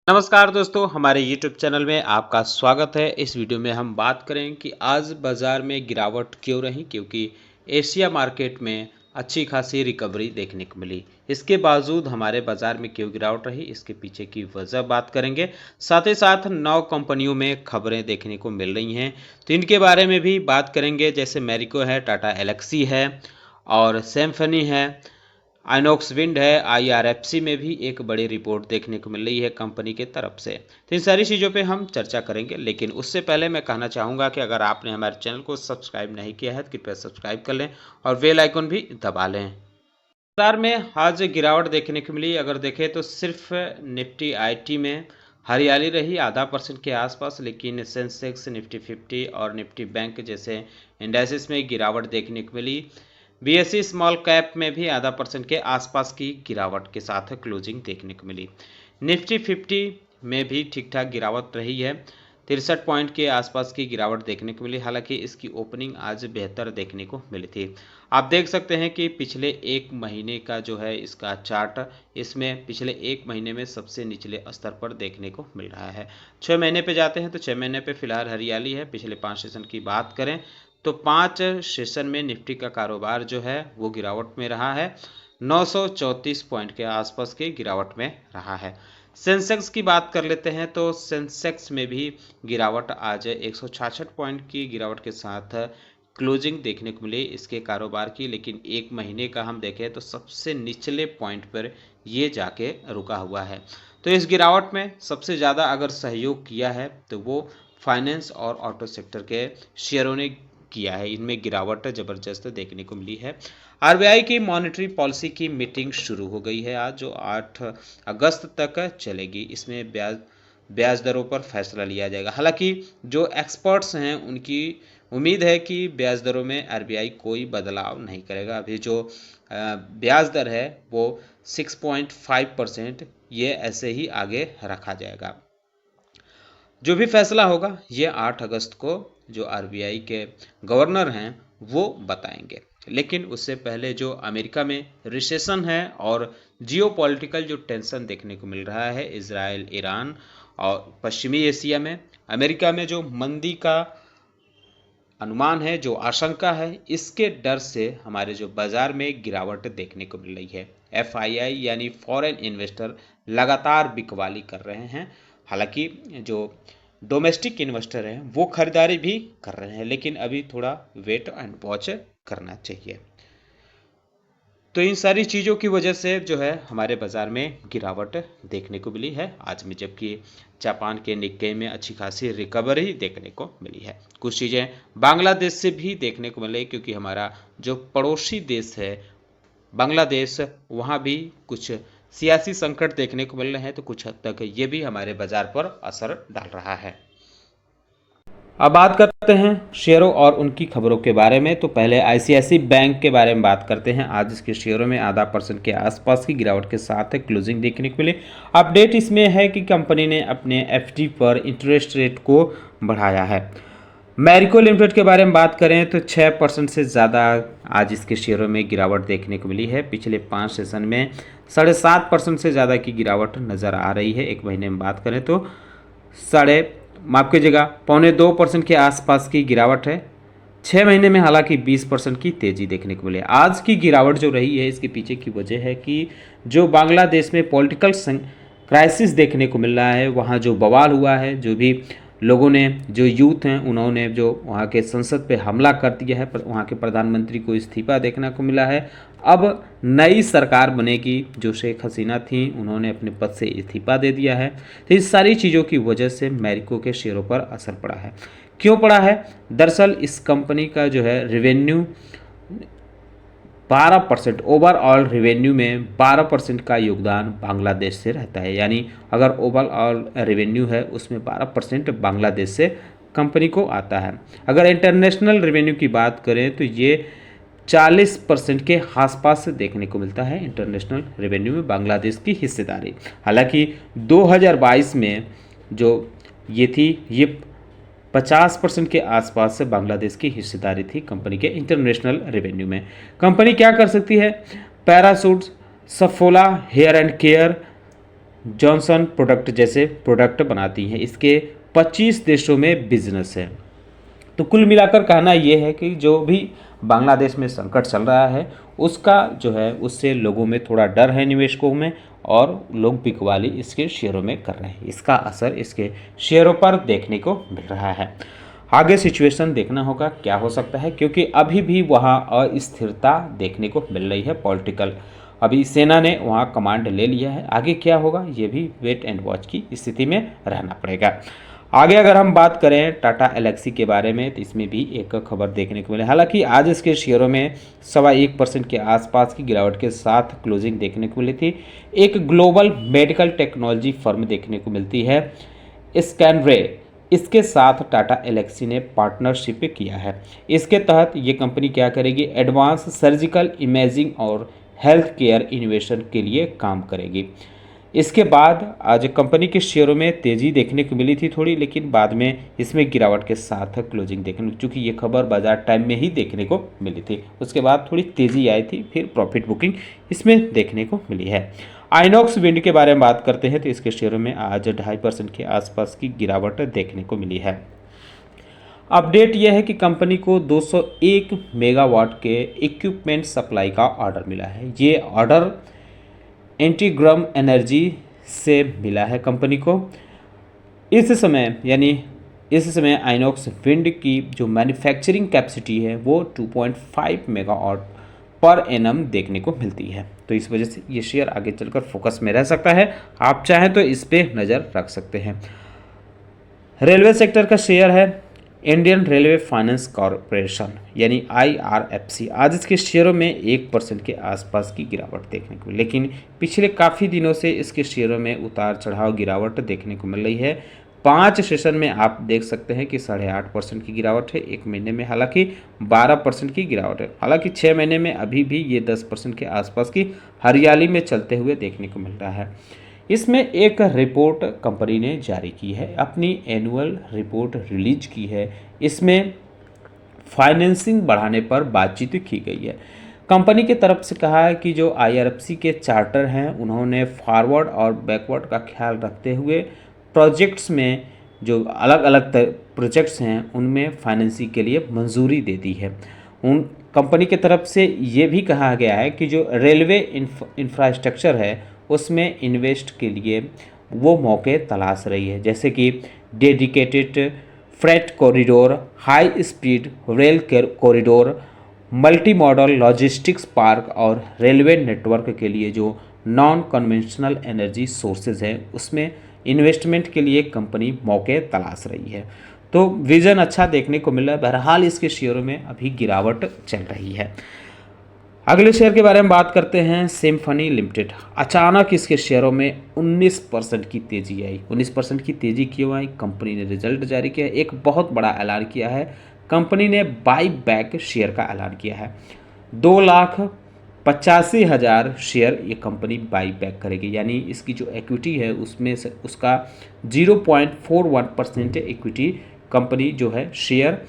नमस्कार दोस्तों, हमारे YouTube चैनल में आपका स्वागत है। इस वीडियो में हम बात करें कि आज बाज़ार में गिरावट क्यों रही, क्योंकि एशिया मार्केट में अच्छी खासी रिकवरी देखने को मिली। इसके बावजूद हमारे बाज़ार में क्यों गिरावट रही, इसके पीछे की वजह बात करेंगे। साथ ही साथ 9 कंपनियों में खबरें देखने को मिल रही हैं, तो इनके बारे में भी बात करेंगे। जैसे मैरिको है, टाटा एलेक्सी है और सिम्फनी है, आइनॉक्स विंड है। आईआरएफसी में भी एक बड़ी रिपोर्ट देखने को मिल रही है कंपनी की तरफ से। तो इन सारी चीज़ों पे हम चर्चा करेंगे, लेकिन उससे पहले मैं कहना चाहूँगा कि अगर आपने हमारे चैनल को सब्सक्राइब नहीं किया है तो कृपया सब्सक्राइब कर लें और बेल आइकन भी दबा लें। बाजार में आज गिरावट देखने को मिली। अगर देखें तो सिर्फ निफ्टी आईटी में हरियाली रही, आधा % के आसपास, लेकिन सेंसेक्स, निफ्टी 50 और निफ्टी बैंक जैसे इंडेक्सेस में गिरावट देखने को मिली। बीएसई स्मॉल कैप में भी आधा % के आसपास की गिरावट के साथ क्लोजिंग देखने को मिली। निफ्टी 50 में भी ठीक ठाक गिरावट रही है, 63 पॉइंट के आसपास की गिरावट देखने को मिली। हालांकि इसकी ओपनिंग आज बेहतर देखने को मिली थी। आप देख सकते हैं कि पिछले एक महीने का जो है इसका चार्ट, इसमें पिछले एक महीने में सबसे निचले स्तर पर देखने को मिल रहा है। 6 महीने पे जाते हैं तो 6 महीने पे फिलहाल हरियाली है। पिछले 5 सेशन की बात करें तो 5 सेशन में निफ्टी का कारोबार जो है वो गिरावट में रहा है, 934 पॉइंट के आसपास की गिरावट में रहा है। सेंसेक्स की बात कर लेते हैं तो सेंसेक्स में भी गिरावट आज 166 पॉइंट की गिरावट के साथ क्लोजिंग देखने को मिली इसके कारोबार की। लेकिन एक महीने का हम देखें तो सबसे निचले पॉइंट पर ये जाके रुका हुआ है। तो इस गिरावट में सबसे ज़्यादा अगर सहयोग किया है तो वो फाइनेंस और ऑटो सेक्टर के शेयरों ने किया है। इनमें गिरावट ज़बरदस्त देखने को मिली है। आरबीआई की मॉनेटरी पॉलिसी की मीटिंग शुरू हो गई है आज, जो 8 अगस्त तक चलेगी। इसमें ब्याज दरों पर फैसला लिया जाएगा। हालांकि जो एक्सपर्ट्स हैं उनकी उम्मीद है कि ब्याज दरों में आरबीआई कोई बदलाव नहीं करेगा। अभी जो ब्याज दर है वो 6.5%, ये ऐसे ही आगे रखा जाएगा। जो भी फैसला होगा ये 8 अगस्त को जो आरबीआई के गवर्नर हैं वो बताएंगे। लेकिन उससे पहले जो अमेरिका में रिसेशन है और जियोपॉलिटिकल जो टेंशन देखने को मिल रहा है इजराइल, ईरान और पश्चिमी एशिया में, अमेरिका में जो मंदी का अनुमान है, जो आशंका है, इसके डर से हमारे जो बाजार में गिरावट देखने को मिल रही है। एफआईआई यानी फॉरेन इन्वेस्टर लगातार बिकवाली कर रहे हैं। हालांकि जो डोमेस्टिक इन्वेस्टर हैं वो खरीदारी भी कर रहे हैं, लेकिन अभी थोड़ा वेट एंड वॉच करना चाहिए। तो इन सारी चीज़ों की वजह से जो है हमारे बाज़ार में गिरावट देखने को मिली है आज में, जबकि जापान के निक्केई में अच्छी खासी रिकवरी देखने को मिली है। कुछ चीज़ें बांग्लादेश से भी देखने को मिली, क्योंकि हमारा जो पड़ोसी देश है बांग्लादेश, वहाँ भी कुछ सियासी संकट देखने को मिल रहे हैं, तो कुछ हद तक ये भी हमारे बाज़ार पर असर डाल रहा है। अब बात करते हैं शेयरों और उनकी खबरों के बारे में। तो पहले आईसीआईसीआई बैंक के बारे में बात करते हैं। आज इसके शेयरों में आधा % के आसपास की गिरावट के साथ क्लोजिंग देखने को मिली। अपडेट इसमें है कि कंपनी ने अपने एफडी पर इंटरेस्ट रेट को बढ़ाया है। मैरिको लिमिटेड के बारे में बात करें तो 6% से ज़्यादा आज इसके शेयरों में गिरावट देखने को मिली है। पिछले 5 सेशन में 7.5% से ज़्यादा की गिरावट नज़र आ रही है। एक महीने में बात करें तो माफ कीजिएगा 1.25% के आसपास की गिरावट है। 6 महीने में हालांकि 20% की तेज़ी देखने को मिली। आज की गिरावट जो रही है इसके पीछे की वजह है कि जो बांग्लादेश में पॉलिटिकल क्राइसिस देखने को मिल रहा है, वहाँ जो बवाल हुआ है, जो भी लोगों ने, जो यूथ हैं, उन्होंने जो वहाँ के संसद पे हमला कर दिया है, वहाँ के प्रधानमंत्री को इस्तीफा देखने को मिला है। अब नई सरकार बनेगी। जो शेख हसीना थी उन्होंने अपने पद से इस्तीफा दे दिया है। तो इस सारी चीज़ों की वजह से मैरिको के शेयरों पर असर पड़ा है। क्यों पड़ा है? दरअसल इस कंपनी का जो है रेवेन्यू 12%, ओवरऑल रेवेन्यू में 12% का योगदान बांग्लादेश से रहता है। यानी अगर ओवरऑल रेवेन्यू है उसमें 12% बांग्लादेश से कंपनी को आता है। अगर इंटरनेशनल रेवेन्यू की बात करें तो ये 40% के आसपास से देखने को मिलता है इंटरनेशनल रेवेन्यू में बांग्लादेश की हिस्सेदारी। हालांकि 2022 में जो ये थी, ये 50% के आसपास से बांग्लादेश की हिस्सेदारी थी कंपनी के इंटरनेशनल रेवेन्यू में। कंपनी क्या कर सकती है? Parachute, Saffola hair and care, Johnson product जैसे प्रोडक्ट बनाती हैं। इसके 25 देशों में बिजनेस है। तो कुल मिलाकर कहना ये है कि जो भी बांग्लादेश में संकट चल रहा है उसका जो है उससे लोगों में थोड़ा डर है, निवेशकों में, और लोग बिकवाली इसके शेयरों में कर रहे हैं। इसका असर इसके शेयरों पर देखने को मिल रहा है। आगे सिचुएशन देखना होगा क्या हो सकता है, क्योंकि अभी भी वहाँ अस्थिरता देखने को मिल रही है पॉलिटिकल। अभी सेना ने वहाँ कमांड ले लिया है, आगे क्या होगा ये भी वेट एंड वॉच की स्थिति में रहना पड़ेगा। आगे अगर हम बात करें टाटा एलेक्सी के बारे में तो इसमें भी एक खबर देखने को मिली। हालांकि आज इसके शेयरों में 1.25% के आसपास की गिरावट के साथ क्लोजिंग देखने को मिली थी। एक ग्लोबल मेडिकल टेक्नोलॉजी फर्म देखने को मिलती है स्कैनरे, इसके साथ टाटा एलेक्सी ने पार्टनरशिप किया है। इसके तहत ये कंपनी क्या करेगी, एडवांस सर्जिकल इमेजिंग और हेल्थ केयर इनोवेशन के लिए काम करेगी। इसके बाद आज कंपनी के शेयरों में तेज़ी देखने को मिली थी थोड़ी, लेकिन बाद में इसमें गिरावट के साथ क्लोजिंग देखने को, चूँकि ये खबर बाजार टाइम में ही देखने को मिली थी, उसके बाद थोड़ी तेज़ी आई थी, फिर प्रॉफिट बुकिंग इसमें देखने को मिली है। आइनॉक्स विंड के बारे में बात करते हैं तो इसके शेयरों में आज 2.5% के आसपास की गिरावट देखने को मिली है। अपडेट यह है कि कंपनी को 201 मेगावाट के इक्विपमेंट सप्लाई का ऑर्डर मिला है। ये ऑर्डर एंटीग्राम एनर्जी से मिला है कंपनी को। इस समय आइनॉक्स विंड की जो मैन्युफैक्चरिंग कैपेसिटी है वो 2.5 मेगावाट पर एनम देखने को मिलती है। तो इस वजह से ये शेयर आगे चलकर फोकस में रह सकता है, आप चाहें तो इस पे नज़र रख सकते हैं। रेलवे सेक्टर का शेयर है इंडियन रेलवे फाइनेंस कॉरपोरेशन यानी IRFC। आज इसके शेयरों में 1% के आसपास की गिरावट देखने को, लेकिन पिछले काफ़ी दिनों से इसके शेयरों में उतार चढ़ाव गिरावट देखने को मिल रही है। 5 सेशन में आप देख सकते हैं कि 8.5% की गिरावट है, एक महीने में हालांकि 12% की गिरावट है, हालांकि 6 महीने में अभी भी ये 10% के आसपास की हरियाली में चलते हुए देखने को मिल रहा है। इसमें एक रिपोर्ट कंपनी ने जारी की है, अपनी एनुअल रिपोर्ट रिलीज की है। इसमें फाइनेंसिंग बढ़ाने पर बातचीत की गई है। कंपनी की तरफ से कहा है कि जो IRFC के चार्टर हैं उन्होंने फॉरवर्ड और बैकवर्ड का ख्याल रखते हुए प्रोजेक्ट्स में जो अलग अलग प्रोजेक्ट्स हैं उनमें फाइनेंसिंग के लिए मंजूरी दे दी है। उन कंपनी की तरफ से ये भी कहा गया है कि जो रेलवे इंफ्रास्ट्रक्चर है उसमें इन्वेस्ट के लिए वो मौके तलाश रही है, जैसे कि dedicated freight corridor, high speed rail corridor, multi modal logistics park और रेलवे नेटवर्क के लिए जो नॉन कन्वेंशनल एनर्जी सोर्सेज हैं उसमें इन्वेस्टमेंट के लिए कंपनी मौके तलाश रही है। तो विजन अच्छा देखने को मिला है। बहरहाल इसके शेयरों में अभी गिरावट चल रही है। अगले शेयर के बारे में बात करते हैं सिम्फनी लिमिटेड। अचानक इसके शेयरों में 19% की तेजी आई। 19% की तेजी क्यों आई? कंपनी ने रिजल्ट जारी किया, एक बहुत बड़ा ऐलान किया है। कंपनी ने बाई बैक शेयर का ऐलान किया है। 2,85,000 शेयर ये कंपनी बाई बैक करेगी, यानी इसकी जो इक्विटी है उसमें से उसका 0.41% इक्विटी कंपनी जो है शेयर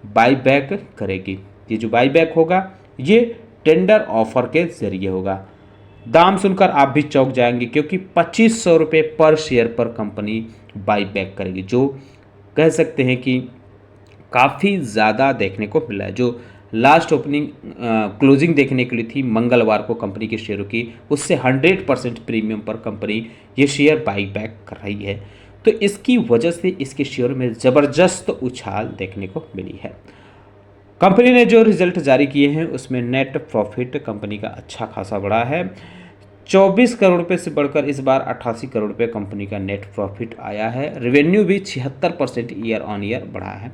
बाई बैक करेगी। ये जो बाई बैक होगा ये टेंडर ऑफर के जरिए होगा। दाम सुनकर आप भी चौंक जाएंगे, क्योंकि 2500 रुपये पर शेयर पर कंपनी बाई बैक करेगी, जो कह सकते हैं कि काफ़ी ज़्यादा देखने को मिला है। जो लास्ट ओपनिंग क्लोजिंग देखने के लिए थी मंगलवार को कंपनी के शेयरों की, उससे 100% प्रीमियम पर कंपनी ये शेयर बाई बैक कर रही है। तो इसकी वजह से इसके शेयर में ज़बरदस्त उछाल देखने को मिली है। कंपनी ने जो रिजल्ट जारी किए हैं उसमें नेट प्रॉफिट कंपनी का अच्छा खासा बढ़ा है। 24 करोड़ रुपये से बढ़कर इस बार 88 करोड़ रुपये कंपनी का नेट प्रॉफिट आया है। रेवेन्यू भी 76% ईयर ऑन ईयर बढ़ा है।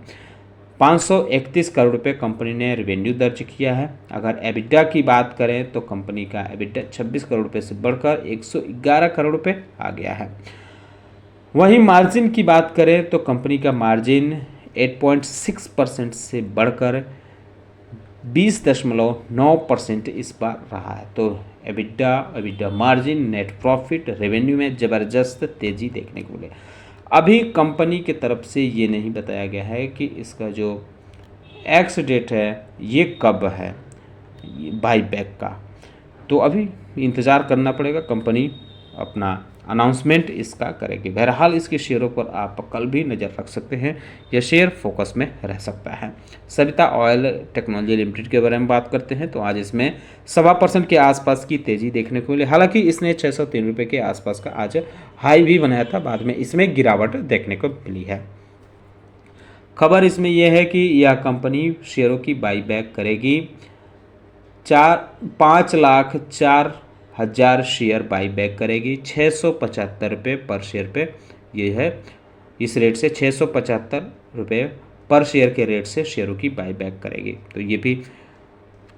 531 करोड़ रुपये कंपनी ने रेवेन्यू दर्ज किया है। अगर एबिडा की बात करें तो कंपनी का एबिडा 26 करोड़ रुपये से बढ़कर 111 करोड़ रुपये आ गया है। वहीं मार्जिन की बात करें तो कंपनी का मार्जिन 8.6% से बढ़कर 20.9% इस बार रहा है। तो EBITDA margin, net profit, revenue में ज़बरदस्त तेज़ी देखने को मिले। अभी कंपनी की तरफ से ये नहीं बताया गया है कि इसका जो एक्स डेट है ये कब है बाई बैक का, तो अभी इंतज़ार करना पड़ेगा। कंपनी अपना अनाउंसमेंट इसका करेगी। बहरहाल इसके शेयरों पर आप कल भी नज़र रख सकते हैं, यह शेयर फोकस में रह सकता है। सविता ऑयल टेक्नोलॉजी लिमिटेड के बारे में बात करते हैं तो आज इसमें 1.25% के आसपास की तेज़ी देखने को मिली। हालांकि इसने 603 रुपये के आसपास का आज हाई भी बनाया था, बाद में इसमें गिरावट देखने को मिली है। खबर इसमें यह है कि यह कंपनी शेयरों की बाईबैक करेगी। 5,04,000 शेयर बाईबैक करेगी 675 रुपये पर शेयर पे। ये है इस रेट से 675 रुपये पर शेयर के रेट से शेयरों की बाईबैक करेगी। तो ये भी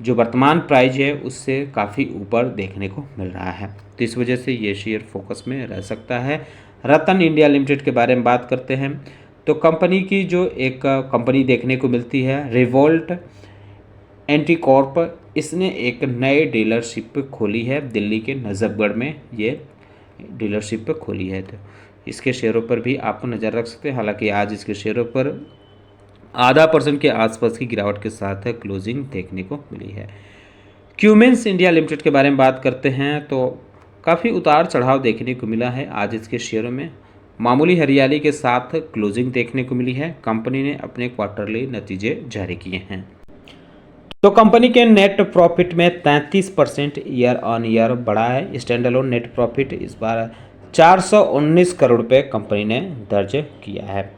जो वर्तमान प्राइस है उससे काफ़ी ऊपर देखने को मिल रहा है, तो इस वजह से ये शेयर फोकस में रह सकता है। रतन इंडिया लिमिटेड के बारे में बात करते हैं तो कंपनी की जो एक कंपनी देखने को मिलती है रिवोल्ट एंटीकॉर्प, इसने एक नए डीलरशिप खोली है दिल्ली के नजफगढ़ में, ये डीलरशिप खोली है। तो इसके शेयरों पर भी आप नज़र रख सकते हैं। हालांकि आज इसके शेयरों पर 0.5% के आसपास की गिरावट के साथ क्लोजिंग देखने को मिली है। क्यूमेंस इंडिया लिमिटेड के बारे में बात करते हैं तो काफ़ी उतार चढ़ाव देखने को मिला है। आज इसके शेयरों में मामूली हरियाली के साथ क्लोजिंग देखने को मिली है। कंपनी ने अपने क्वार्टरली नतीजे जारी किए हैं तो कंपनी के नेट प्रॉफिट में 33% ईयर ऑन ईयर बढ़ा है। स्टैंड अलोन नेट प्रॉफिट इस बार 419 करोड़ रुपये कंपनी ने दर्ज किया है,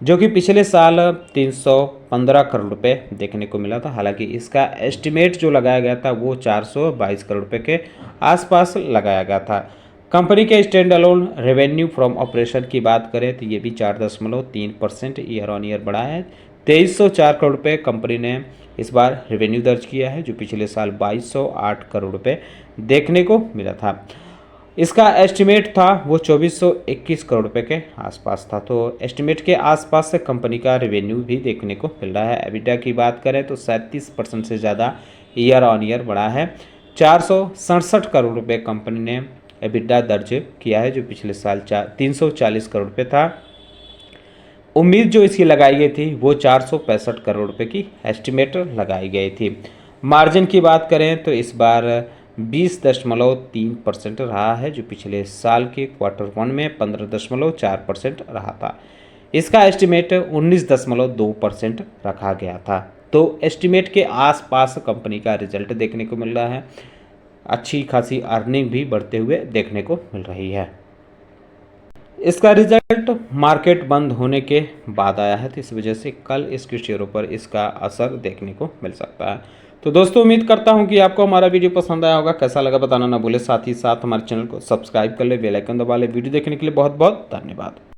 जो कि पिछले साल 315 करोड़ रुपये देखने को मिला था। हालांकि इसका एस्टिमेट जो लगाया गया था वो 422 करोड़ रुपये के आसपास लगाया गया था। कंपनी के stand alone revenue from operation की बात करें तो ये भी 4.3% ईयर ऑन ईयर बढ़ा है। 2304 करोड़ रुपये कंपनी ने इस बार रेवेन्यू दर्ज किया है, जो पिछले साल 2208 करोड़ रुपये देखने को मिला था। इसका एस्टिमेट था वो 2421 करोड़ रुपये के आसपास था। तो एस्टिमेट के आसपास से कंपनी का रेवेन्यू भी देखने को मिल रहा है। एबिटा की बात करें तो 37% से ज़्यादा ईयर ऑन ईयर बढ़ा है। 467 करोड़ रुपये कंपनी ने एबिटा दर्ज किया है, जो पिछले साल 340 करोड़ रुपये था। उम्मीद जो इसकी लगाई गई थी वो 465 करोड़ रुपये की एस्टिमेट लगाई गई थी। मार्जिन की बात करें तो इस बार 20.3% रहा है, जो पिछले साल के Q1 में 15.4% रहा था। इसका एस्टिमेट 19.2% रखा गया था। तो एस्टिमेट के आसपास कंपनी का रिजल्ट देखने को मिल रहा है। अच्छी खासी अर्निंग भी बढ़ते हुए देखने को मिल रही है। इसका रिजल्ट मार्केट बंद होने के बाद आया है, तो इस वजह से कल इसके शेयरों पर इसका असर देखने को मिल सकता है। तो दोस्तों उम्मीद करता हूं कि आपको हमारा वीडियो पसंद आया होगा। कैसा लगा बताना ना भूले, साथ ही साथ हमारे चैनल को सब्सक्राइब कर ले, बेल आइकन दबा ले। वीडियो देखने के लिए बहुत बहुत धन्यवाद।